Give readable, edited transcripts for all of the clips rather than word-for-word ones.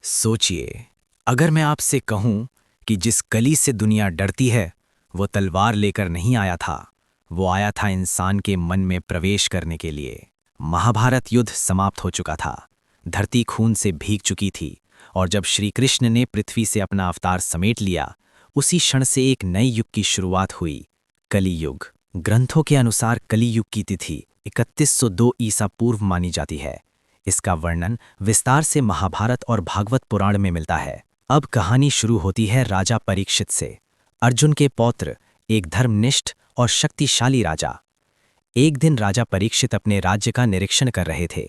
सोचिए, अगर मैं आपसे कहूं कि जिस कली से दुनिया डरती है, वो तलवार लेकर नहीं आया था, वो आया था इंसान के मन में प्रवेश करने के लिए। महाभारत युद्ध समाप्त हो चुका था, धरती खून से भीग चुकी थी, और जब श्री कृष्ण ने पृथ्वी से अपना अवतार समेट लिया, उसी क्षण से एक नए युग की शुरुआत हुई, कली युग। ग्रंथों के अनुसार कली युग की तिथि 3102 ईसा पूर्व मानी जाती है। इसका वर्णन विस्तार से महाभारत और भागवत पुराण में मिलता है। अब कहानी शुरू होती है राजा परीक्षित से, अर्जुन के पौत्र, एक धर्मनिष्ठ और शक्तिशाली राजा। एक दिन राजा परीक्षित अपने राज्य का निरीक्षण कर रहे थे।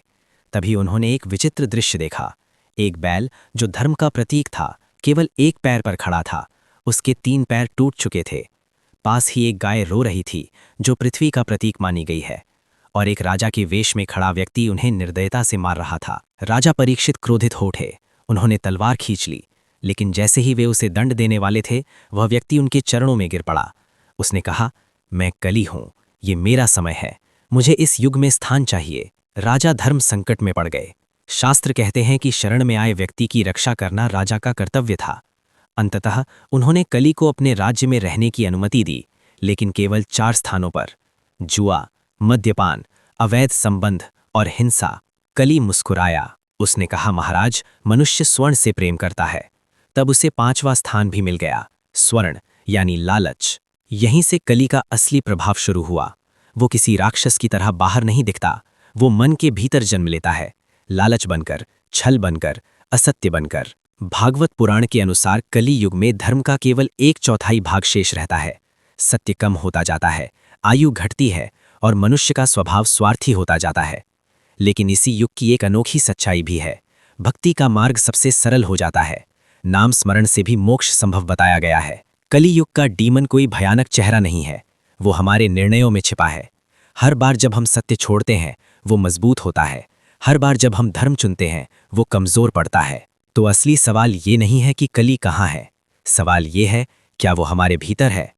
तभी उन्होंने एक विचित्र दृश्य देखा। एक बैल, जो धर्म का प्रतीक था, केवल एक पैर पर खड़ा था। उसके 3 पैर टूट चुके थे। पास ही एक गाय रो रही थी, जो पृथ्वी का प्रतीक मानी गई है, और एक राजा के वेश में खड़ा व्यक्ति उन्हें निर्दयता से मार रहा था। राजा परीक्षित क्रोधित हो उठे। उन्होंने तलवार खींच ली, लेकिन जैसे ही वे उसे दंड देने वाले थे, वह व्यक्ति उनके चरणों में गिर पड़ा। उसने कहा, मैं कली हूं, ये मेरा समय है, मुझे इस युग में स्थान चाहिए। राजा धर्म संकट में पड़ गए। शास्त्र कहते हैं कि शरण में आए व्यक्ति की रक्षा करना राजा का कर्तव्य था। अंततः उन्होंने कली को अपने राज्य में रहने की अनुमति दी, लेकिन केवल 4 स्थानों पर: जुआ, मद्यपान, अवैध संबंध और हिंसा। कली मुस्कुराया। उसने कहा, महाराज, मनुष्य स्वर्ण से प्रेम करता है। तब उसे 5वां स्थान भी मिल गया, स्वर्ण यानी लालच। यहीं से कली का असली प्रभाव शुरू हुआ। वो किसी राक्षस की तरह बाहर नहीं दिखता, वो मन के भीतर जन्म लेता है, लालच बनकर, छल बनकर, असत्य बनकर। भागवत पुराण के अनुसार कली युग में धर्म का केवल 1/4 भाग शेष रहता है। सत्य कम होता जाता है, आयु घटती है, और मनुष्य का स्वभाव स्वार्थी होता जाता है। लेकिन इसी युग की एक अनोखी सच्चाई भी है। भक्ति का मार्ग सबसे सरल हो जाता है। नाम स्मरण से भी मोक्ष संभव बताया गया है। कली युग का डीमन कोई भयानक चेहरा नहीं है, वो हमारे निर्णयों में छिपा है। हर बार जब हम सत्य छोड़ते हैं, वो मजबूत होता है। हर बार जब हम धर्म चुनते हैं, वो कमजोर पड़ता है। तो असली सवाल ये नहीं है कि कली कहाँ है, सवाल ये है, क्या वो हमारे भीतर है।